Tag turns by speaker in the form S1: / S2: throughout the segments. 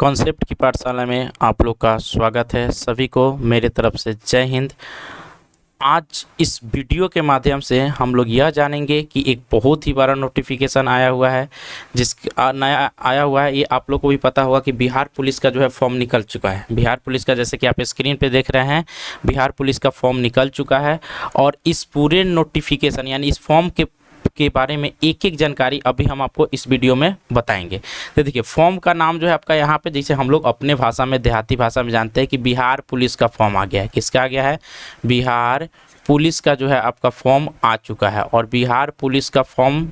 S1: Concept की पाठशाला में आप लोग का स्वागत है। सभी को मेरे तरफ से जय हिंद। आज इस वीडियो के माध्यम से हम लोग यह जानेंगे कि एक बहुत ही बड़ा नोटिफिकेशन आया हुआ है, नया आया हुआ है। ये आप लोग को भी पता होगा कि बिहार पुलिस का जो है फॉर्म निकल चुका है। बिहार पुलिस का, जैसे कि आप स्क्रीन पे देख रहे हैं, बिहार पुलिस का फॉर्म निकल चुका है। और इस पूरे नोटिफिकेशन यानी इस फॉर्म के बारे में एक एक जानकारी अभी हम आपको इस वीडियो में बताएंगे। तो देखिए, फॉर्म का नाम जो है आपका यहाँ पे, जैसे हम लोग अपने भाषा में, देहाती भाषा में जानते हैं कि बिहार पुलिस का फॉर्म आ गया है। किसका आ गया है? बिहार पुलिस का जो है आपका फॉर्म आ चुका है। और बिहार पुलिस का फॉर्म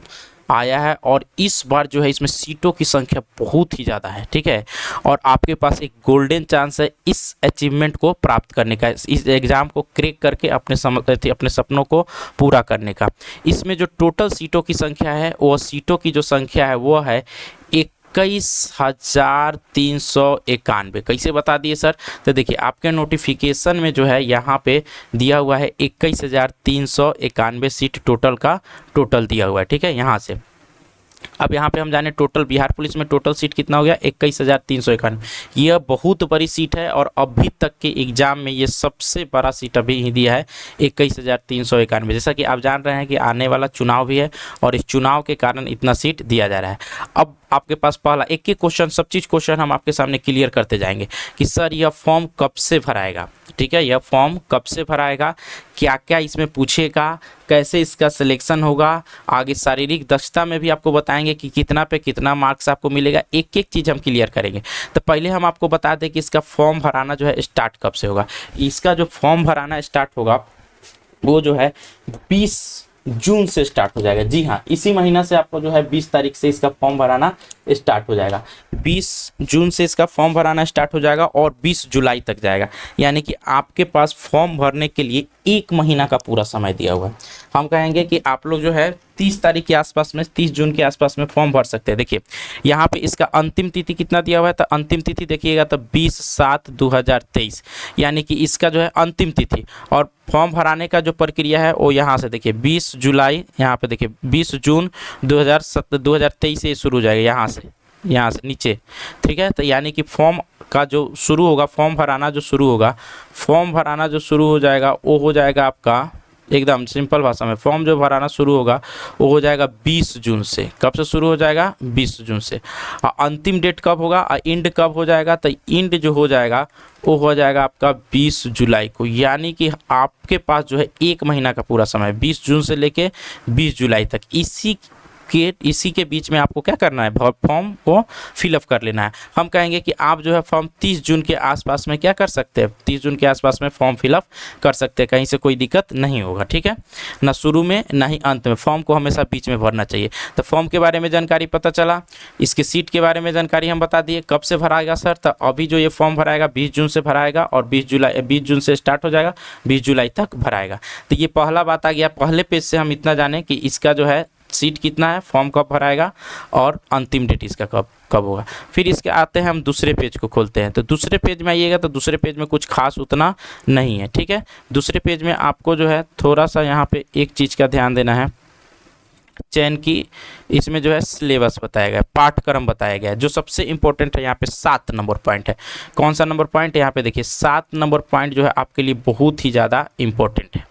S1: आया है और इस बार जो है इसमें सीटों की संख्या बहुत ही ज़्यादा है, ठीक है। और आपके पास एक गोल्डन चांस है इस अचीवमेंट को प्राप्त करने का, इस एग्ज़ाम को क्रैक करके अपने सपनों को पूरा करने का। इसमें जो टोटल सीटों की संख्या है, वो सीटों की जो संख्या है वो है 21,391। कैसे बता दिए सर? तो देखिए, आपके नोटिफिकेशन में जो है यहाँ पे दिया हुआ है 21,391 सीट टोटल का टोटल दिया हुआ है, ठीक है। यहाँ से अब यहाँ पे हम जाने टोटल बिहार पुलिस में टोटल सीट कितना हो गया, 21,391। यह बहुत बड़ी सीट है और अभी तक के एग्जाम में ये सबसे बड़ा सीट अभी ही दिया है, 21,391। जैसा कि आप जान रहे हैं कि आने वाला चुनाव भी है और इस चुनाव के कारण इतना सीट दिया जा रहा है। अब आपके पास पहला एक एक क्वेश्चन, सब चीज़ क्वेश्चन हम आपके सामने क्लियर करते जाएंगे कि सर यह फॉर्म कब से भराएगा, ठीक है। यह फॉर्म कब से भराएगा, क्या क्या इसमें पूछेगा, कैसे इसका सिलेक्शन होगा, आगे शारीरिक दक्षता में भी आपको बताएंगे कि कितना पे कितना मार्क्स आपको मिलेगा। एक एक चीज़ हम क्लियर करेंगे। तो पहले हम आपको बता दें कि इसका फॉर्म भराना जो है स्टार्ट कब से होगा। इसका जो फॉर्म भराना स्टार्ट होगा वो जो है 20 जून से स्टार्ट हो जाएगा। जी हाँ, इसी महीना से आपको जो है 20 तारीख से इसका फॉर्म भराना स्टार्ट हो जाएगा। 20 जून से इसका फॉर्म भराना स्टार्ट हो जाएगा और 20 जुलाई तक जाएगा। यानी कि आपके पास फॉर्म भरने के लिए 1 महीना का पूरा समय दिया हुआ है। हम कहेंगे कि आप लोग जो है 30 तारीख के आसपास में, 30 जून के आसपास में फॉर्म भर सकते हैं। देखिए यहाँ पे इसका अंतिम तिथि कितना दिया हुआ है, तो अंतिम तिथि देखिएगा तो 20/7/2023, यानी कि इसका जो है अंतिम तिथि। और फॉर्म भराने का जो प्रक्रिया है वो यहाँ से देखिए 20 जुलाई, यहाँ पे देखिए 20 जून 2023 से शुरू हो जाएगा, यहाँ से नीचे, ठीक है। तो यानी कि फॉर्म का जो शुरू होगा, फॉर्म भराना जो शुरू हो जाएगा वो हो जाएगा आपका, एकदम सिंपल भाषा में, फॉर्म जो भराना शुरू होगा वो हो जाएगा 20 जून से। कब से शुरू हो जाएगा? 20 जून से। और अंतिम डेट कब होगा और इंड कब हो जाएगा? तो इंड जो हो जाएगा वो हो जाएगा आपका 20 जुलाई को। यानी कि आपके पास जो है 1 महीना का पूरा समय, 20 जून से लेके 20 जुलाई तक, इसी के बीच में आपको क्या करना है, फॉर्म को फिलअप कर लेना है। हम कहेंगे कि आप जो है फॉर्म 30 जून के आसपास में क्या कर सकते हैं, 30 जून के आसपास में फॉर्म फिलअप कर सकते हैं। कहीं से कोई दिक्कत नहीं होगा, ठीक है ना, शुरू में ना ही अंत में। फॉर्म को हमेशा बीच में भरना चाहिए। तो फॉर्म के बारे में जानकारी पता चला, इसके सीट के बारे में जानकारी हम बता दिए। कब से भराएगा सर? तो अभी जो ये फॉर्म भराएगा 20 जून से भराएगा और 20 जून से स्टार्ट हो जाएगा, 20 जुलाई तक भराएगा। तो ये पहला बात आ गया। पहले पेज से हम इतना जाने कि इसका जो है सीट कितना है, फॉर्म कब भराएगा और अंतिम डेट इसका कब होगा। फिर इसके आते हैं हम दूसरे पेज को खोलते हैं। तो दूसरे पेज में आइएगा तो दूसरे पेज में कुछ खास उतना नहीं है, ठीक है। दूसरे पेज में आपको जो है थोड़ा सा यहाँ पे एक चीज़ का ध्यान देना है, चयन की, इसमें जो है सिलेबस बताया गया, पाठ्यक्रम बताया गया है। जो सबसे इंपॉर्टेंट है यहाँ पे 7 नंबर पॉइंट है। कौन सा नंबर पॉइंट है? यहाँ पे देखिए 7 नंबर पॉइंट जो है आपके लिए बहुत ही ज़्यादा इंपॉर्टेंट है।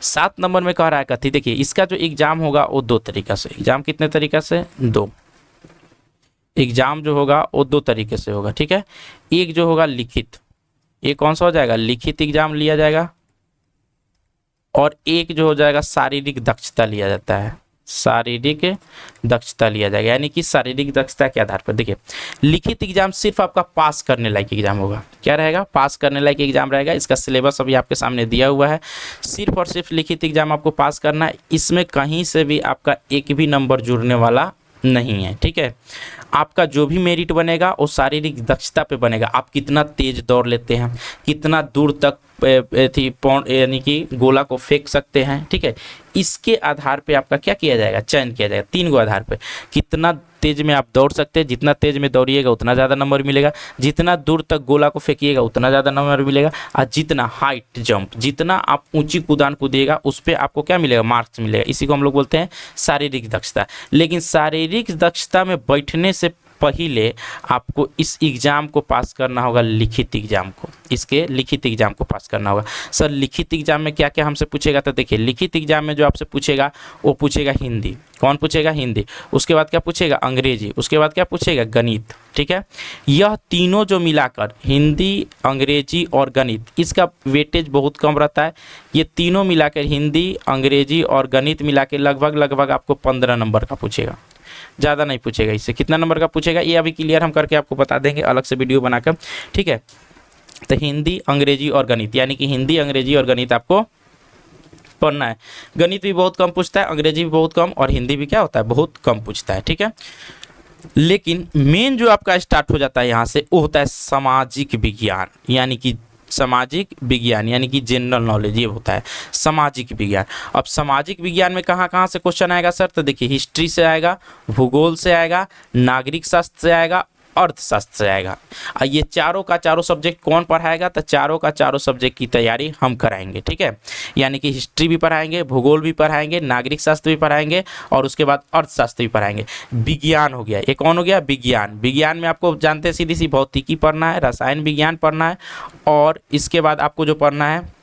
S1: 7 नंबर में कह रहा है कथी, देखिए इसका जो एग्जाम होगा वो 2 तरीका से, एग्जाम कितने तरीका से? 2 एग्जाम जो होगा वो 2 तरीके से होगा, ठीक है। एक जो होगा लिखित, ये कौन सा हो जाएगा, लिखित एग्जाम लिया जाएगा। और एक जो हो जाएगा शारीरिक दक्षता लिया जाता है, शारीरिक दक्षता लिया जाएगा। यानी कि शारीरिक दक्षता के आधार पर देखिए, लिखित एग्जाम सिर्फ आपका पास करने लायक एग्जाम होगा। क्या रहेगा? पास करने लायक एग्जाम रहेगा। इसका सिलेबस अभी आपके सामने दिया हुआ है। सिर्फ और सिर्फ लिखित एग्जाम आपको पास करना है। इसमें कहीं से भी आपका एक भी नंबर जुड़ने वाला नहीं है, ठीक है। आपका जो भी मेरिट बनेगा वो शारीरिक दक्षता पे बनेगा। आप कितना तेज दौड़ लेते हैं, कितना दूर तक यानी कि गोला को फेंक सकते हैं, ठीक है। इसके आधार पे आपका क्या किया जाएगा, चयन किया जाएगा। 3 गो आधार पे, कितना तेज में आप दौड़ सकते हैं, जितना तेज में दौड़िएगा उतना ज़्यादा नंबर मिलेगा, जितना दूर तक गोला को फेंकिएगा उतना ज़्यादा नंबर मिलेगा, और जितना हाइट जंप, जितना आप ऊंची कूदान कूदिएगा उस पर आपको क्या मिलेगा, मार्क्स मिलेगा। इसी को हम लोग बोलते हैं शारीरिक दक्षता। लेकिन शारीरिक दक्षता में बैठने से पहले आपको इस एग्ज़ाम को पास करना होगा, लिखित एग्ज़ाम को, इसके लिखित एग्ज़ाम को पास करना होगा। सर लिखित एग्ज़ाम में क्या क्या हमसे पूछेगा? तो देखिए लिखित एग्ज़ाम में जो आपसे पूछेगा वो पूछेगा हिंदी। कौन पूछेगा? हिंदी। उसके बाद क्या पूछेगा? अंग्रेजी। उसके बाद क्या पूछेगा? गणित। ठीक है, यह तीनों जो मिलाकर हिंदी, अंग्रेजी और गणित, इसका वेटेज बहुत कम रहता है। ये तीनों मिलाकर हिंदी, अंग्रेजी और गणित मिला के लगभग आपको 15 नंबर का पूछेगा, ज़्यादा नहीं पूछेगा। इससे कितना नंबर का पूछेगा ये अभी क्लियर हम करके आपको बता देंगे अलग से वीडियो बनाकर। ठीक है, तो हिंदी, अंग्रेजी और गणित, यानी कि हिंदी, अंग्रेजी और गणित आपको पढ़ना है। गणित भी बहुत कम पूछता है, अंग्रेजी भी बहुत कम, और हिंदी भी क्या होता है? बहुत कम पूछता है। ठीक है, लेकिन मेन जो आपका स्टार्ट हो जाता है यहाँ से वो होता है सामाजिक विज्ञान, यानी कि सामाजिक विज्ञान यानी कि जनरल नॉलेज, ये होता है सामाजिक विज्ञान। अब सामाजिक विज्ञान में कहाँ कहाँ से क्वेश्चन आएगा सर? तो देखिए हिस्ट्री से आएगा, भूगोल से आएगा, नागरिक शास्त्र से आएगा, अर्थशास्त्र से आएगा। ये चारों का चारों सब्जेक्ट कौन पढ़ाएगा? तो चारों का चारों सब्जेक्ट की तैयारी हम कराएंगे। ठीक है, यानी कि हिस्ट्री भी पढ़ाएंगे, भूगोल भी पढ़ाएंगे, नागरिक शास्त्र भी पढ़ाएंगे और उसके बाद अर्थशास्त्र भी पढ़ाएंगे। विज्ञान हो गया, ये कौन हो गया? विज्ञान। विज्ञान में आपको जानते हैं सीधी सी भौतिकी पढ़ना है, रसायन विज्ञान पढ़ना है, और इसके बाद आपको जो पढ़ना है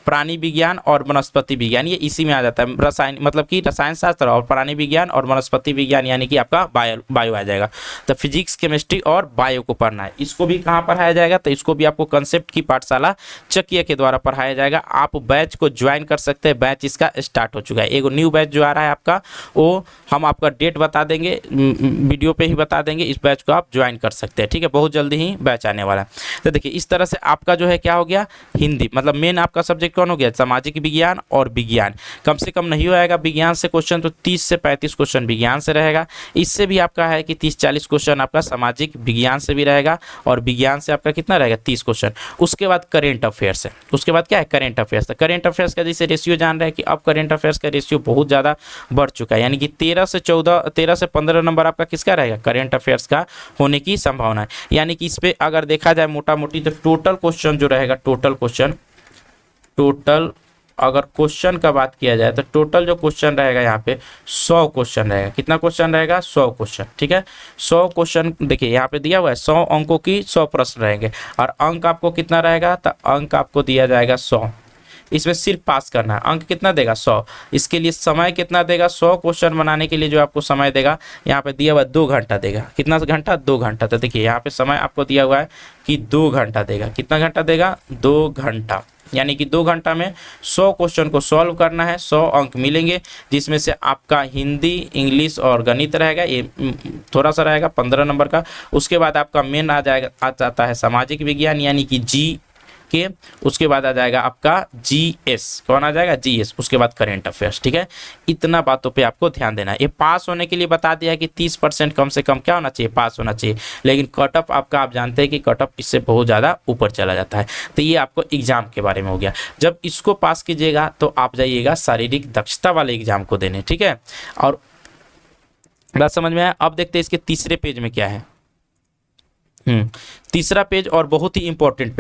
S1: प्राणी विज्ञान और वनस्पति विज्ञान, ये इसी में आ जाता है। रसायन मतलब कि रसायन शास्त्र और प्राणी विज्ञान और वनस्पति विज्ञान यानी कि आपका बायो आ जाएगा। तो फिजिक्स, केमिस्ट्री और बायो को पढ़ना है। इसको भी कहाँ पढ़ाया जाएगा? तो इसको भी आपको कंसेप्ट की पाठशाला चकिया के द्वारा पढ़ाया जाएगा। आप बैच को ज्वाइन कर सकते हैं, बैच इसका स्टार्ट हो चुका है। एक न्यू बैच जो आ रहा है आपका, वो हम आपका डेट बता देंगे, वीडियो पे ही बता देंगे। इस बैच को आप ज्वाइन कर सकते हैं। ठीक है, बहुत जल्दी ही बैच आने वाला है। तो देखिए इस तरह से आपका जो है क्या हो गया? हिंदी, मतलब मेन आपका सब्जेक्ट कौन हो गया? सामाजिक विज्ञान और विज्ञान। कम से कम नहीं होएगा विज्ञान से क्वेश्चन, तो 30 से 35 क्वेश्चन विज्ञान से रहेगा। इससे भी आपका है कि 30-40 क्वेश्चन आपका सामाजिक विज्ञान से भी रहेगा, और विज्ञान से आपका कितना रहेगा? 30 क्वेश्चन। उसके बाद करेंट अफेयर्स है। उसके बाद क्या है? Current affairs. तो करेंट अफेयर्स का जैसे रेशियो जान रहे हैं कि अब करेंट अफेयर्स का रेशियो बहुत ज़्यादा बढ़ चुका है, यानी कि 13 से 15 नंबर आपका किसका रहेगा? करेंट अफेयर्स का होने की संभावना है। यानी कि इस पर अगर देखा जाए मोटा मोटी, तो टोटल क्वेश्चन जो रहेगा, टोटल अगर क्वेश्चन का बात किया जाए तो टोटल जो क्वेश्चन रहेगा यहाँ पे 100 क्वेश्चन रहेगा। कितना क्वेश्चन रहेगा? 100 क्वेश्चन। ठीक है, 100 क्वेश्चन देखिए यहाँ पे दिया हुआ है, 100 अंकों की 100 प्रश्न रहेंगे, और अंक आपको कितना रहेगा? तो अंक आपको दिया जाएगा 100। इसमें सिर्फ पास करना है। अंक कितना देगा? 100। इसके लिए समय कितना देगा? 100 क्वेश्चन बनाने के लिए जो आपको समय देगा यहाँ पे दिया हुआ है 2 घंटा देगा। कितना घंटा? 2 घंटा। तो देखिए यहाँ पे समय आपको दिया हुआ है कि 2 घंटा देगा। कितना घंटा देगा? 2 घंटा। यानी कि 2 घंटा में 100 क्वेश्चन को सॉल्व करना है। 100 अंक मिलेंगे, जिसमें से आपका हिंदी, इंग्लिश और गणित रहेगा, ये थोड़ा सा रहेगा 15 नंबर का। उसके बाद आपका मेन आ जाता है सामाजिक विज्ञान यानी कि जी के। उसके बाद आ जाएगा आपका जीएस। कौन आ जाएगा? जीएस। उसके बाद करेंट अफेयर्स। ठीक है, इतना बातों पे आपको ध्यान देना है। ये पास होने के लिए बता दिया है कि 30% कम से कम क्या होना चाहिए? पास होना चाहिए। लेकिन कट ऑफ आपका, आप जानते हैं कि कट ऑफ इससे बहुत ज़्यादा ऊपर चला जाता है। तो ये आपको एग्जाम के बारे में हो गया। जब इसको पास कीजिएगा तो आप जाइएगा शारीरिक दक्षता वाले एग्जाम को देने। ठीक है, और बात समझ में आया? अब देखते हैं इसके तीसरे पेज में क्या है। तीसरा पेज और बहुत ही इंपॉर्टेंट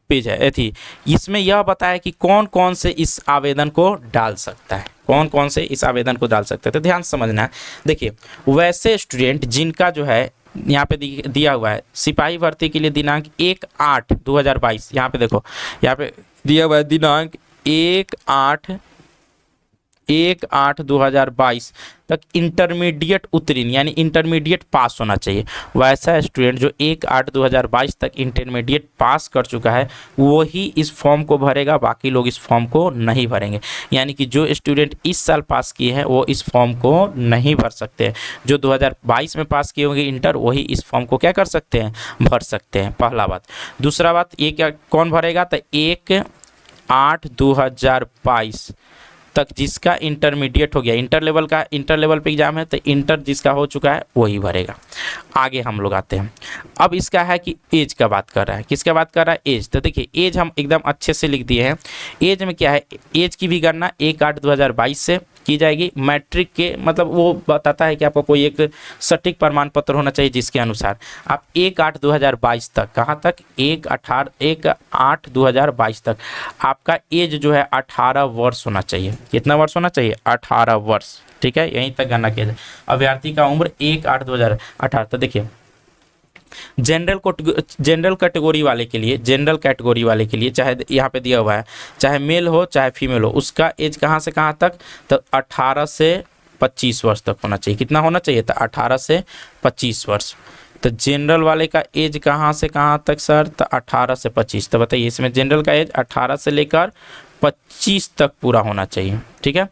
S1: पेज है थी। इसमें यह बताया कि कौन कौन से इस आवेदन को डाल सकता है, कौन कौन से इस आवेदन को डाल सकते हैं। तो ध्यान समझना है। देखिए वैसे स्टूडेंट जिनका जो है यहाँ पे दिया हुआ है सिपाही भर्ती के लिए दिनांक 1/8/2022, यहाँ पे देखो, यहाँ पे दिया हुआ है दिनांक 1/8/2022 तक इंटरमीडिएट उत्तीर्ण यानी इंटरमीडिएट पास होना चाहिए। वैसा स्टूडेंट जो 1/8/2022 तक इंटरमीडिएट पास कर चुका है वही इस फॉर्म को भरेगा, बाकी लोग इस फॉर्म को नहीं भरेंगे। यानी कि जो स्टूडेंट इस साल पास किए हैं वो इस फॉर्म को नहीं भर सकते। जो 2022 में पास किए होंगे इंटर, वही इस फॉर्म को क्या कर सकते हैं? भर सकते हैं। पहला बात। दूसरा बात, ये क्या कौन भरेगा? तो 1/8/2022 तक जिसका इंटरमीडिएट हो गया, इंटर लेवल पे एग्जाम है, तो इंटर जिसका हो चुका है वही भरेगा। आगे हम लोग आते हैं। अब इसका है कि एज का बात कर रहा है। किसका बात कर रहा है? एज। तो देखिए एज हम एकदम अच्छे से लिख दिए हैं। एज में क्या है? एज की भी गणना 1/8/2022 से की जाएगी। मैट्रिक के मतलब वो बताता है कि आपको कोई एक सटीक प्रमाण पत्र होना चाहिए जिसके अनुसार आप 1/8/2022 तक, कहाँ तक? 1/8/2022 तक आपका एज जो है 18 वर्ष होना चाहिए। कितना वर्ष होना चाहिए? 18 वर्ष। ठीक है, यहीं तक गणना किया जाए। अभ्यर्थी का उम्र 1/8/2018। तो देखिए जनरल कैटेगरी वाले के लिए, जनरल कैटेगरी वाले के लिए चाहे यहाँ पे दिया हुआ है चाहे मेल हो चाहे फीमेल हो, उसका एज कहाँ से कहाँ तक, तो 18 से 25 वर्ष तक होना चाहिए। कितना होना चाहिए, तो 18 से 25 वर्ष। तो जनरल वाले का एज कहाँ से कहाँ तक सर, तो 18 से 25। तो बताइए इसमें जनरल का एज 18 से लेकर 25 तक पूरा होना चाहिए, ठीक है।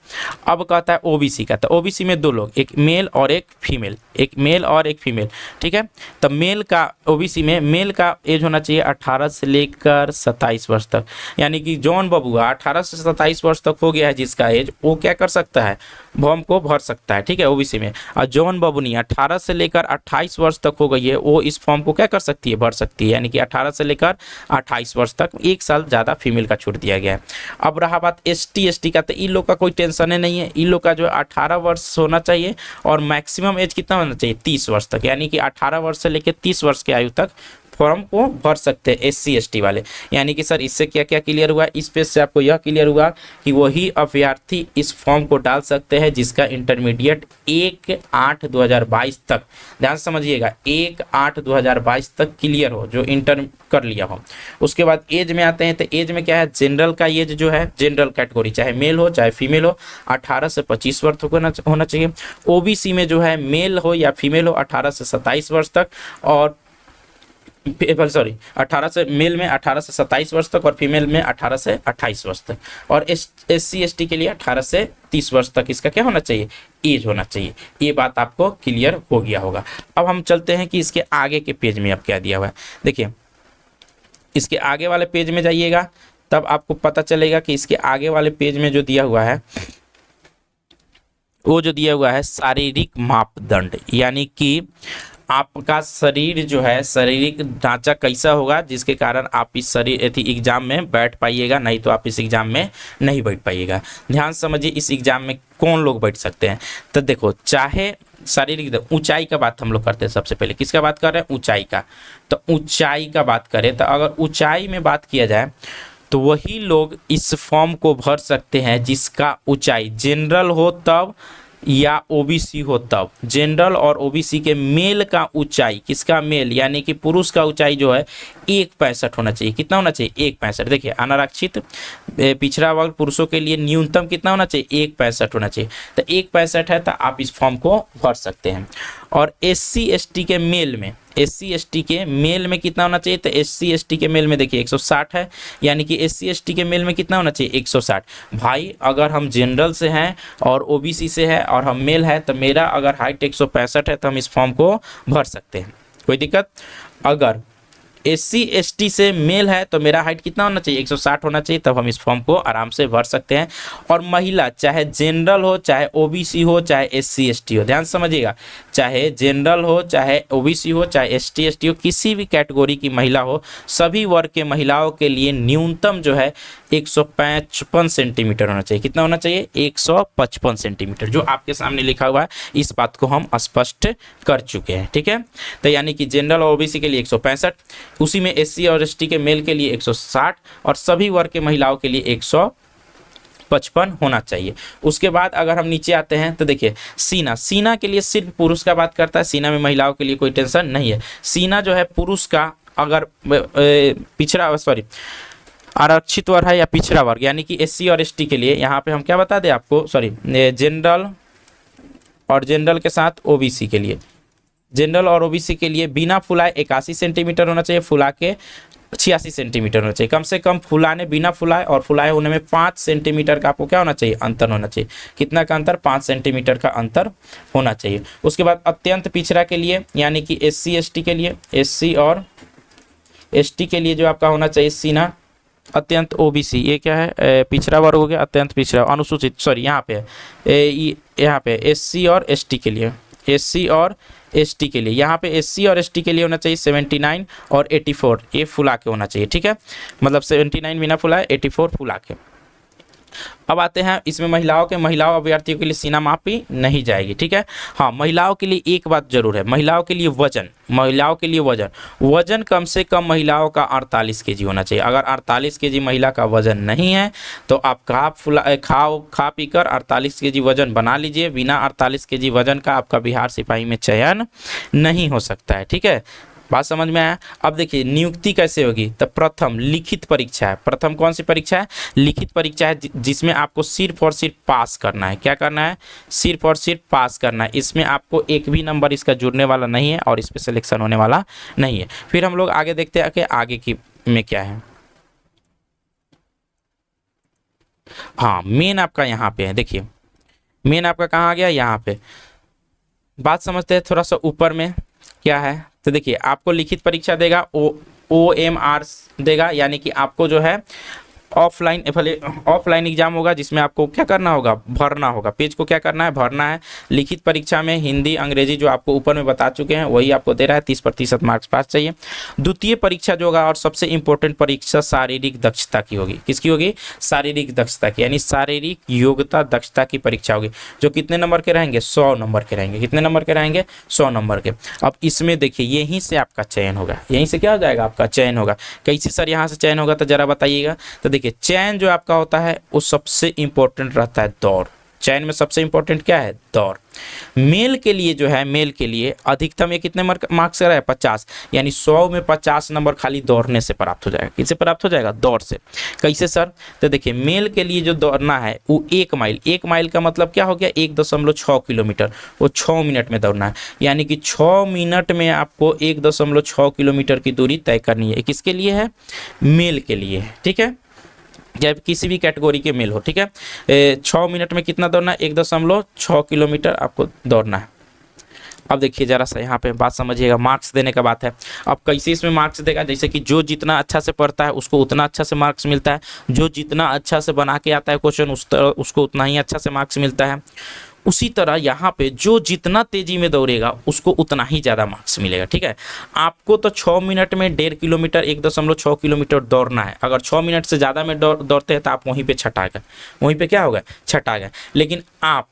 S1: अब कहता है ओबीसी का, तो ओबीसी में दो लोग, एक मेल और एक फीमेल, एक मेल और एक फीमेल, ठीक है। तो मेल का, ओबीसी में मेल का एज होना चाहिए 18 से लेकर 27 वर्ष तक, यानी कि जॉन बबुआ 18 से 27 वर्ष तक हो गया है जिसका एज, वो क्या कर सकता है, फॉर्म को भर सकता है, ठीक है, ओबीसी में। और जॉन बबुनी 18 से लेकर 28 वर्ष तक हो गई है, वो इस फॉर्म को क्या कर सकती है, भर सकती है, यानी कि 18 से लेकर 28 वर्ष तक, 1 साल ज़्यादा फीमेल का छूट दिया गया है। अब रहा बात एसटी का, तो इन लोग का कोई टेंशन ही नहीं है, इन लोग का जो 18 वर्ष होना चाहिए और मैक्सिमम एज कितना होना चाहिए, 30 वर्ष तक, यानी कि 18 वर्ष से लेकर 30 वर्ष की आयु तक फॉर्म को भर सकते हैं एससी एसटी वाले। यानी कि सर इससे क्या क्या क्लियर हुआ, इस पेज से आपको यह क्लियर हुआ कि वही अभ्यर्थी इस फॉर्म को डाल सकते हैं जिसका इंटरमीडिएट 1/8/2022 तक, ध्यान से समझिएगा, 1/8/2022 तक क्लियर हो, जो इंटर कर लिया हो। उसके बाद एज में आते हैं, तो एज में क्या है, जनरल का एज जो है, जनरल कैटेगरी चाहे मेल हो चाहे फीमेल हो, 18 से 25 वर्ष होना चाहिए। ओबीसी में जो है मेल हो या फीमेल हो 18 से 27 वर्ष तक, और 18 से मेल में 18 से 27 वर्ष तक और फीमेल में 18 से 28 वर्ष तक, और एससी एसटी के लिए 18 से 30 वर्ष तक इसका क्या होना चाहिए, एज होना चाहिए। ये बात आपको क्लियर हो गया होगा। अब हम चलते हैं कि इसके आगे के पेज में अब क्या दिया हुआ है। देखिए इसके आगे वाले पेज में जाइएगा, तब आपको पता चलेगा कि इसके आगे वाले पेज में जो दिया हुआ है, वो जो दिया हुआ है शारीरिक मापदंड, यानी कि आपका शरीर जो है, शारीरिक ढांचा कैसा होगा जिसके कारण आप इस एग्जाम में बैठ पाइएगा, नहीं तो आप इस एग्जाम में नहीं बैठ पाइएगा। ध्यान समझिए, इस एग्जाम में कौन लोग बैठ सकते हैं, तो देखो चाहे शारीरिक, ऊंचाई का बात हम लोग करते हैं सबसे पहले, किसका बात कर रहे हैं, ऊंचाई का। तो ऊंचाई का बात करें, तो अगर ऊंचाई में बात किया जाए तो वही लोग इस फॉर्म को भर सकते हैं जिसका ऊंचाई जनरल हो तब या ओबीसी हो तब। जनरल और ओबीसी के मेल का ऊंचाई, किसका मेल, यानी कि पुरुष का ऊंचाई जो है 1.65 होना चाहिए। कितना होना चाहिए, 1.65। देखिए अनारक्षित पिछड़ा वर्ग पुरुषों के लिए न्यूनतम कितना होना चाहिए, 1.65 होना चाहिए। तो 1.65 है तो आप इस फॉर्म को भर सकते हैं। और एससी एसटी के मेल में, एससी एसटी के मेल में कितना होना चाहिए, तो एससी एसटी के मेल में देखिए 160 है, यानी कि एससी एसटी के मेल में कितना होना चाहिए, 160। भाई अगर हम जनरल से हैं और ओबीसी से है और हम मेल है, तो मेरा अगर हाइट 165 है तो हम इस फॉर्म को भर सकते हैं, कोई दिक्कत। अगर एससी एसटी से मेल है तो मेरा हाइट कितना होना चाहिए, 160 होना चाहिए, तब हम इस फॉर्म को आराम से भर सकते हैं। और महिला चाहे जनरल हो चाहे ओबीसी हो चाहे एससी एसटी हो, ध्यान समझिएगा, चाहे जनरल हो चाहे ओबीसी हो चाहे एसटी एसटी हो, किसी भी कैटेगरी की महिला हो, सभी वर्ग के महिलाओं के लिए न्यूनतम जो है 155 सेंटीमीटर होना चाहिए। कितना होना चाहिए, 155 सेंटीमीटर, जो आपके सामने लिखा हुआ है, इस बात को हम स्पष्ट कर चुके हैं, ठीक है। तो यानी कि जनरल और ओबीसी के लिए 165, उसी में एससी और एसटी के मेल के लिए 160 और सभी वर्ग के महिलाओं के लिए 155 होना चाहिए। उसके बाद अगर हम नीचे आते हैं तो देखिए सीना के लिए सिर्फ पुरुष का बात करता है, सीना में महिलाओं के लिए कोई टेंशन नहीं है। सीना जो है पुरुष का अगर आरक्षित वर्ग है या पिछड़ा वर्ग, यानी कि एससी और एसटी के लिए, यहाँ पे हम क्या बता दें आपको, जनरल और जनरल के साथ ओबीसी के लिए, जनरल और ओबीसी के लिए बिना फुलाए 81 सेंटीमीटर होना चाहिए, फुला के 86 सेंटीमीटर होना चाहिए। कम से कम फुलाने, बिना फुलाए और फुलाए होने में 5 सेंटीमीटर का आपको क्या होना चाहिए, अंतर होना चाहिए। कितना का अंतर, 5 सेंटीमीटर का अंतर होना चाहिए। उसके बाद अत्यंत पिछड़ा के लिए, यानी कि एससी एसटी के लिए, एससी और एसटी के लिए जो आपका होना चाहिए सीना, अत्यंत ओबीसी, ये क्या है, पिछड़ा वर्ग हो गया, अत्यंत पिछड़ा, अनुसूचित, सॉरी यहाँ पे एससी और एसटी के लिए, एससी और एसटी के लिए, यहाँ पे एससी और एसटी के लिए होना चाहिए 79 और 84, ये फुला के होना चाहिए, ठीक है, मतलब 79 बिना फुलाए, 84 फुला के। अब आते हैं इसमें महिलाओं अभ्यर्थियों के लिए सीना मापी नहीं जाएगी, ठीक है। हाँ, महिलाओं के लिए एक बात जरूर है, महिलाओं के लिए वजन कम से कम महिलाओं का 48 kg होना चाहिए। अगर 48 kg महिला का वजन नहीं है तो आप खा पी कर 48 kg वजन बना लीजिए। बिना 48 kg वजन का आपका बिहार सिपाही में चयन नहीं हो सकता है, ठीक है। बात समझ में आया। अब देखिए नियुक्ति कैसे होगी, तो प्रथम लिखित परीक्षा है। प्रथम कौन सी परीक्षा है, लिखित परीक्षा है, जिसमें आपको सिर्फ और सिर्फ पास करना है। क्या करना है, सिर्फ और सिर्फ पास करना है। इसमें आपको एक भी नंबर इसका जुड़ने वाला नहीं है और इस पर सिलेक्शन होने वाला नहीं है। फिर हम लोग आगे देखते हैं कि आगे की में क्या है। हाँ मेन आपका यहाँ पे है, देखिए मेन आपका कहाँ आ गया, यहाँ पे। बात समझते हैं थोड़ा सा ऊपर में क्या है। तो देखिए आपको लिखित परीक्षा देगा, OMR देगा, यानी कि आपको जो है ऑफलाइन एग्जाम होगा, जिसमें आपको क्या करना होगा, भरना होगा। पेज को क्या करना है, भरना है। लिखित परीक्षा में हिंदी अंग्रेजी जो आपको ऊपर में बता चुके हैं वही आपको दे रहा है, 30% मार्क्स पास चाहिए। द्वितीय परीक्षा जो होगा और सबसे इंपॉर्टेंट परीक्षा शारीरिक दक्षता की होगी। किसकी होगी, शारीरिक दक्षता की, यानी शारीरिक योग्यता दक्षता की परीक्षा होगी, जो कितने नंबर के रहेंगे, 100 नंबर के रहेंगे। कितने नंबर के रहेंगे, 100 नंबर के। अब इसमें देखिए यहीं से आपका चयन होगा, यहीं से क्या हो जाएगा, आपका चयन होगा। कैसे सर यहाँ से चयन होगा, तो जरा बताइएगा। तो देखिए चयन जो आपका होता है वो सबसे इंपॉर्टेंट रहता है दौड़। चयन में सबसे इंपॉर्टेंट क्या है, दौड़। मेल के लिए जो है, मेल के लिए अधिकतम ये कितने मार्क्स का है, 50, यानी 100 में 50 नंबर खाली दौड़ने से प्राप्त हो जाएगा। किससे प्राप्त हो जाएगा, दौड़ से। कैसे सर, तो देखिए मेल के लिए जो दौड़ना है वो 1 माइल, 1 माइल का मतलब क्या हो गया, 1.6 किलोमीटर, वो 6 मिनट में दौड़ना है। यानी कि 6 मिनट में आपको 1.6 किलोमीटर की दूरी तय करनी है। किसके लिए है, मेल के लिए, ठीक है, जब किसी भी कैटेगरी के मेल हो, ठीक है। 6 मिनट में कितना दौड़ना है, 1.6 किलोमीटर आपको दौड़ना है। अब देखिए जरा सा यहाँ पे बात समझिएगा, मार्क्स देने का बात है। अब कैसे इसमें मार्क्स देगा, जैसे कि जो जितना अच्छा से पढ़ता है उसको उतना अच्छा से मार्क्स मिलता है, जो जितना अच्छा से बना के आता है क्वेश्चन उसको उतना ही अच्छा से मार्क्स मिलता है। उसी तरह यहाँ पे जो जितना तेजी में दौड़ेगा उसको उतना ही ज़्यादा मार्क्स मिलेगा, ठीक है। आपको तो 6 मिनट में 1.5 किलोमीटर 1.6 किलोमीटर दौड़ना है। अगर 6 मिनट से ज़्यादा में दौड़ते हैं तो आप वहीं पे छटा गए, वहीं पे क्या होगा, छटा गए। लेकिन आप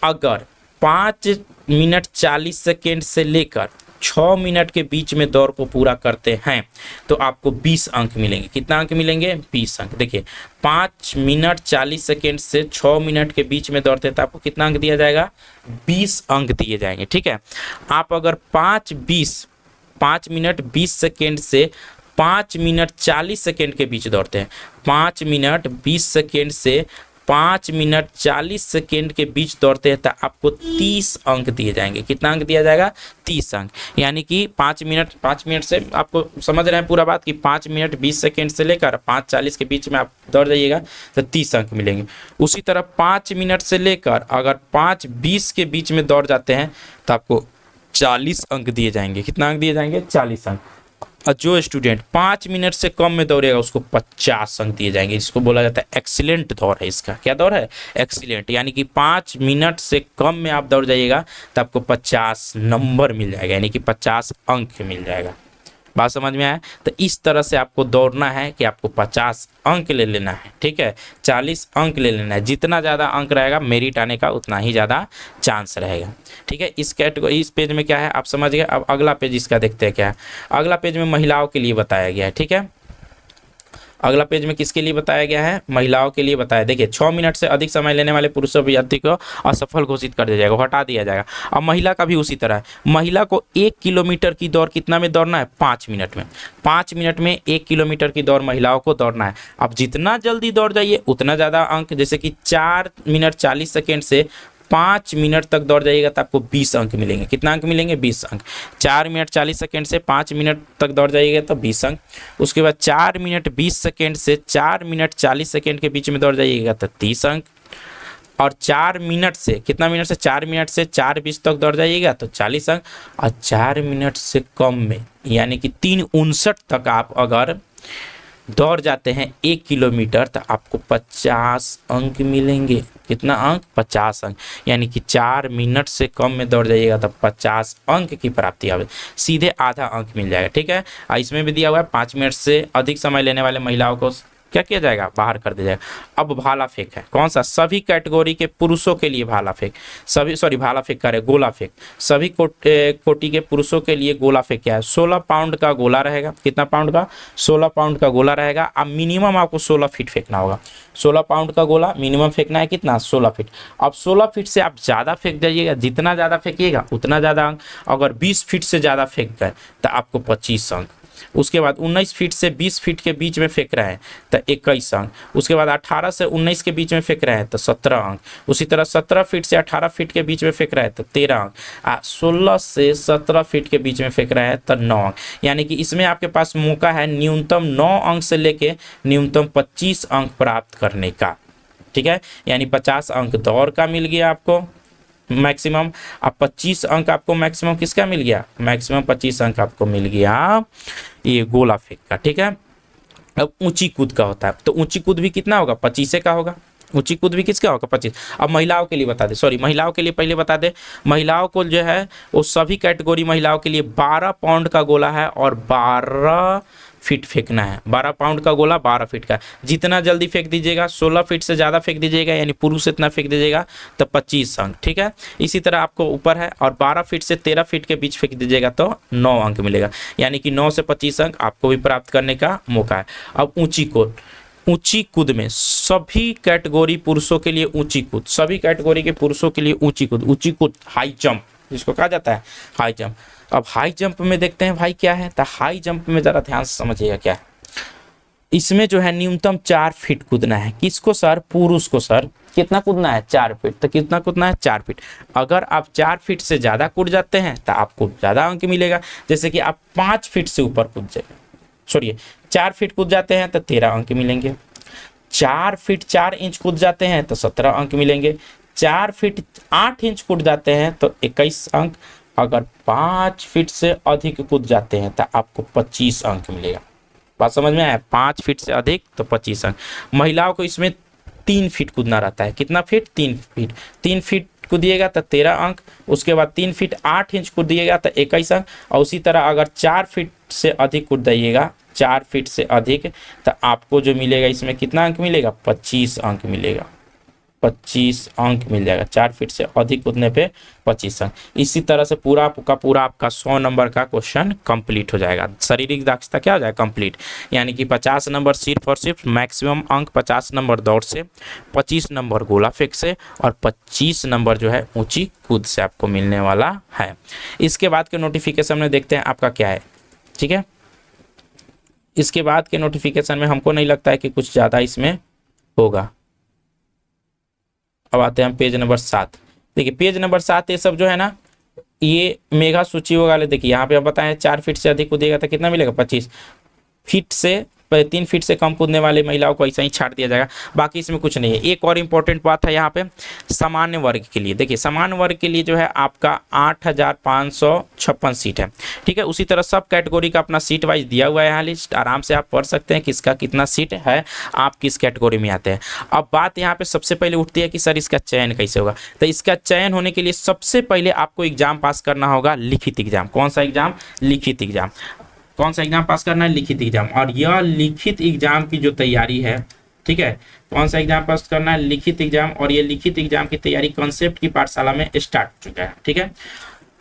S1: अगर 5 मिनट 40 सेकेंड से लेकर 6 मिनट के बीच में दौड़ को पूरा करते हैं तो आपको 20 अंक मिलेंगे। कितना अंक मिलेंगे, 20 अंक। देखिए 5 मिनट 40 सेकेंड से 6 मिनट के बीच में दौड़ते हैं तो आपको कितना अंक दिया जाएगा, 20 अंक दिए जाएंगे, ठीक है। आप अगर 5 मिनट 20 सेकेंड से 5 मिनट 40 सेकेंड के बीच दौड़ते हैं, 5 मिनट 20 सेकेंड से 5 मिनट 40 सेकेंड के बीच दौड़ते हैं तो आपको 30 अंक दिए जाएंगे। कितना अंक दिया जाएगा, 30 अंक। यानी कि 5 मिनट से आपको समझ रहे हैं पूरा बात, कि 5 मिनट 20 सेकेंड से लेकर 5:40 के बीच में आप दौड़ जाइएगा तो 30 अंक मिलेंगे। उसी तरह 5 मिनट से लेकर अगर 5:20 के बीच में दौड़ जाते हैं तो आपको 40 अंक दिए जाएंगे। कितना अंक दिए जाएंगे, 40 अंक। और जो स्टूडेंट 5 मिनट से कम में दौड़ेगा उसको 50 अंक दिए जाएंगे। इसको बोला जाता है एक्सीलेंट दौड़ है। इसका क्या दौड़ है, एक्सीलेंट। यानी कि 5 मिनट से कम में आप दौड़ जाइएगा तो आपको 50 नंबर मिल जाएगा, यानी कि 50 अंक मिल जाएगा। बात समझ में आया। तो इस तरह से आपको दौड़ना है कि आपको 50 अंक ले लेना है, ठीक है, 40 अंक ले लेना है। जितना ज़्यादा अंक रहेगा मेरिट आने का उतना ही ज़्यादा चांस रहेगा, ठीक है। इस पेज में क्या है आप समझ गए। अब अगला पेज इसका देखते हैं क्या है। अगला पेज में महिलाओं के लिए बताया गया है, ठीक है। अगला पेज में किसके लिए बताया गया है, महिलाओं के लिए बताया। देखिए 6 मिनट से अधिक समय लेने वाले पुरुष अभ्यर्थी को असफल घोषित कर दिया जाएगा, हटा दिया जाएगा। अब महिला का भी उसी तरह है। महिला को 1 किलोमीटर की दौड़ कितना में दौड़ना है, 5 मिनट में। 5 मिनट में 1 किलोमीटर की दौड़ महिलाओं को दौड़ना है। अब जितना जल्दी दौड़ जाइए उतना ज़्यादा अंक। जैसे कि 4 मिनट 40 सेकेंड से 5 मिनट तक दौड़ जाइएगा तो आपको 20 अंक मिलेंगे। कितना अंक मिलेंगे, 20 अंक। 4 मिनट 40 सेकेंड से 5 मिनट तक दौड़ जाइएगा तो 20 अंक। उसके बाद 4 मिनट 20 सेकेंड से 4 मिनट 40 सेकेंड के बीच में दौड़ जाइएगा तो 30 अंक। और 4 मिनट से कितना मिनट से, 4 मिनट से 4:20 तक दौड़ जाइएगा तो 40 अंक। और 4 मिनट से कम में यानी कि 3:59 तक आप अगर दौड़ जाते हैं 1 किलोमीटर तो आपको 50 अंक मिलेंगे। कितना अंक, 50 अंक। यानी कि 4 मिनट से कम में दौड़ जाइएगा तो 50 अंक की प्राप्ति आवे, सीधे आधा अंक मिल जाएगा, ठीक है। इसमें भी दिया हुआ है 5 मिनट से अधिक समय लेने वाले महिलाओं को क्या किया जाएगा, बाहर कर दिया जाएगा। अब भाला फेंक है, कौन सा, सभी कैटेगरी के पुरुषों के लिए भाला फेंक, सभी सॉरी भाला फेंक करे गोला फेंक, सभी कोटि के पुरुषों के लिए गोला फेंक क्या है, 16 पाउंड का गोला रहेगा। कितना पाउंड का, 16 पाउंड का गोला रहेगा। अब मिनिमम आपको 16 फीट फेंकना होगा, 16 पाउंड का गोला मिनिमम फेंकना है, कितना, 16 फीट। अब 16 फीट से आप ज़्यादा फेंक जाइएगा, जितना ज़्यादा फेंकिएगा उतना ज़्यादा अंक। अगर 20 फीट से ज़्यादा फेंक गए तो आपको 25 अंक। उसके बाद 19 फीट से 20 फीट के बीच में फेंक रहे हैं तो 21 अंक। उसके बाद 18 से 19 के बीच में फेंक रहे हैं तो 17 अंक। उसी तरह 17 फीट से 18 फीट के बीच में फेंक रहे हैं तो 13 अंक। 16 से 17 फीट के बीच में फेंक रहे हैं तो 9 अंक। यानी कि इसमें आपके पास मौका है न्यूनतम 9 अंक से लेके न्यूनतम 25 अंक प्राप्त करने का, ठीक है। यानी 50 अंक दौड़ का मिल गया आपको मैक्सिमम। अब 25 अंक आपको मैक्सिमम किसका मिल गया, मैक्सिमम 25 अंक आपको मिल गया ये गोला फेंक का, ठीक है। अब ऊंची कूद का होता है, तो ऊंची कूद भी कितना होगा, 25 का होगा। ऊंची कूद भी किसका होगा, 25। अब महिलाओं के लिए बता दे, सॉरी महिलाओं के लिए पहले बता दे। महिलाओं को जो है वो सभी कैटेगरी महिलाओं के लिए 12 पाउंड का गोला है और 12 फीट फेंकना है। 12 पाउंड का गोला 12 फीट का, जितना जल्दी फेंक दीजिएगा, 16 फीट से ज़्यादा फेंक दीजिएगा यानी पुरुष इतना फेंक दीजिएगा तो 25 अंक, ठीक है। इसी तरह आपको ऊपर है, और 12 फीट से 13 फीट के बीच फेंक दीजिएगा तो 9 अंक मिलेगा। यानी कि 9 से 25 अंक आपको भी प्राप्त करने का मौका है। अब ऊंची कूद, ऊंची कूद में सभी कैटेगरी पुरुषों के लिए ऊंची कूद, सभी कैटेगरी के पुरुषों के लिए ऊंची कूद, ऊंची कूद हाई जंप जिसको कहा जाता है हाई जंप। अब हाई जंप में देखते हैं भाई क्या है, तो हाई जंप में जरा ध्यान से समझिएगा क्या है। इसमें जो है न्यूनतम 4 फीट कूदना है। किसको सर, पुरुष को सर। कितना कूदना है, 4 फीट। तो कितना कूदना है, 4 फीट। अगर आप 4 फीट से ज़्यादा कूद जाते हैं तो आपको ज़्यादा अंक मिलेगा। जैसे कि आप 5 फीट से ऊपर कूद जाए, छोड़िए 4 फीट कूद जाते हैं तो 13 अंक मिलेंगे। 4 फीट 4 इंच कूद जाते हैं तो 17 अंक मिलेंगे। 4 फीट 8 इंच कूद जाते हैं तो 21 अंक। अगर 5 फीट से अधिक कूद जाते हैं तो आपको 25 अंक मिलेगा। बात समझ में आया, 5 फीट से अधिक तो 25 अंक। महिलाओं को इसमें 3 फीट कूदना रहता है। कितना फीट, 3 फीट। 3 फीट कूदिएगा तो 13 अंक। उसके बाद 3 फीट 8 इंच कूदिएगा तो 21 अंक। और उसी तरह अगर 4 फीट से अधिक कूद जाइएगा, 4 फीट से अधिक, तो आपको जो मिलेगा इसमें कितना अंक मिलेगा, 25 अंक मिलेगा। 25 अंक मिल जाएगा। 4 फीट से अधिक कूदने पे 25 अंक। इसी तरह से पूरा का पूरा आपका 100 नंबर का क्वेश्चन कंप्लीट हो जाएगा। शारीरिक दक्षता क्या हो जाएगा, कंप्लीट। यानी कि 50 नंबर सिर्फ और सिर्फ मैक्सिमम अंक 50 नंबर दौड़ से, 25 नंबर गोला फेंक से और 25 नंबर जो है ऊंची कूद से आपको मिलने वाला है। इसके बाद के नोटिफिकेशन में देखते हैं आपका क्या है, ठीक है। इसके बाद के नोटिफिकेशन में हमको नहीं लगता है कि कुछ ज़्यादा इसमें होगा। अब आते हैं हम पेज नंबर 7। देखिए पेज नंबर 7 ये सब जो है ना, ये मेगा सूची वाले, देखिए यहाँ पे आप बताएं 4 फीट से अधिक कूदेगा तो कितना मिलेगा, 25 फीट से 3 फीट से कम कूदने वाले महिलाओं को ऐसा ही छाट दिया जाएगा। बाकी इसमें कुछ नहीं है। एक और इम्पोर्टेंट बात है यहाँ पे, सामान्य वर्ग के लिए। देखिए सामान्य वर्ग के लिए जो है आपका 8556 सीट है, ठीक है। उसी तरह सब कैटेगरी का अपना सीट वाइज दिया हुआ है यहाँ लिस्ट, आराम से आप पढ़ सकते हैं किसका कितना सीट है, आप किस कैटेगरी में आते हैं। अब बात यहाँ पे सबसे पहले उठती है कि सर इसका चयन कैसे होगा। तो इसका चयन होने के लिए सबसे पहले आपको एग्जाम पास करना होगा, लिखित एग्जाम। कौन सा एग्जाम, लिखित एग्जाम। कौन सा एग्जाम पास करना है, लिखित एग्जाम। और यह लिखित एग्जाम की जो तैयारी है, ठीक है, कौन सा एग्जाम पास करना है, लिखित एग्जाम। और ये लिखित एग्जाम की तैयारी कॉन्सेप्ट की पाठशाला में स्टार्ट हो चुका है, ठीक है।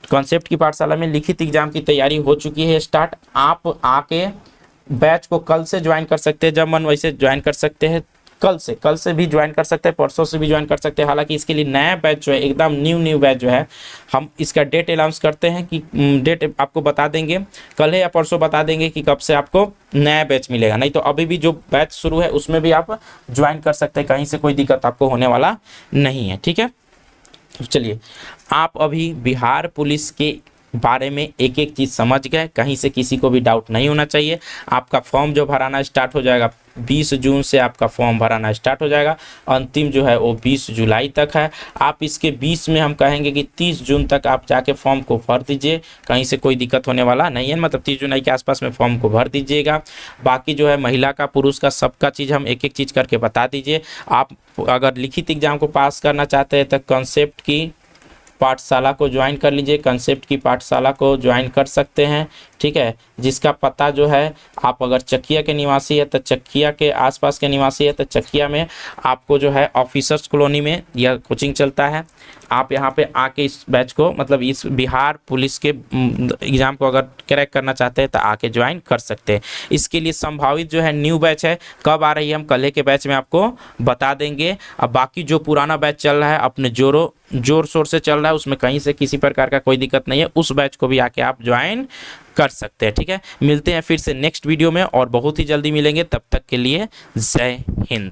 S1: कॉन्सेप्ट की पाठशाला में लिखित एग्जाम की तैयारी हो चुकी है स्टार्ट। आप आके बैच को कल से ज्वाइन कर सकते हैं, जब मन वैसे ज्वाइन कर सकते हैं। कल से भी ज्वाइन कर सकते हैं, परसों से भी ज्वाइन कर सकते हैं। हालांकि इसके लिए नया बैच जो है, एकदम न्यू बैच जो है, हम इसका डेट अनाउंस करते हैं कि डेट आपको बता देंगे, कल है या परसों बता देंगे कि कब से आपको नया बैच मिलेगा। नहीं तो अभी भी जो बैच शुरू है उसमें भी आप ज्वाइन कर सकते हैं, कहीं से कोई दिक्कत आपको होने वाला नहीं है, ठीक है। चलिए, आप अभी बिहार पुलिस के बारे में एक एक चीज़ समझ गए, कहीं से किसी को भी डाउट नहीं होना चाहिए। आपका फॉर्म जो भराना स्टार्ट हो जाएगा 20 जून से, आपका फॉर्म भराना स्टार्ट हो जाएगा। अंतिम जो है वो 20 जुलाई तक है। आप इसके 20 में हम कहेंगे कि 30 जून तक आप जाके फॉर्म को भर दीजिए, कहीं से कोई दिक्कत होने वाला नहीं है। मतलब 30 जुलाई के आसपास में फॉर्म को भर दीजिएगा। बाकी जो है महिला का पुरुष का सबका चीज़ हम एक एक चीज़ करके बता दीजिए। आप अगर लिखित एग्जाम को पास करना चाहते हैं तो कॉन्सेप्ट की पाठशाला को ज्वाइन कर लीजिए, कंसेप्ट की पाठशाला को ज्वाइन कर सकते हैं, ठीक है। जिसका पता जो है, आप अगर चकिया के निवासी है तो चकिया के आसपास के निवासी है तो चकिया में आपको जो है ऑफिसर्स कॉलोनी में यह कोचिंग चलता है। आप यहाँ पे आके इस बैच को, मतलब इस बिहार पुलिस के एग्ज़ाम को अगर क्रैक करना चाहते हैं तो आके ज्वाइन कर सकते हैं। इसके लिए संभावित जो है न्यू बैच है, कब आ रही है हम कल के बैच में आपको बता देंगे। अब बाकी जो पुराना बैच चल रहा है अपने जोर शोर से चल रहा है, उसमें कहीं से किसी प्रकार का कोई दिक्कत नहीं है, उस बैच को भी आके आप ज्वाइन कर सकते हैं, ठीक है। मिलते हैं फिर से नेक्स्ट वीडियो में और बहुत ही जल्दी मिलेंगे, तब तक के लिए जय हिंद।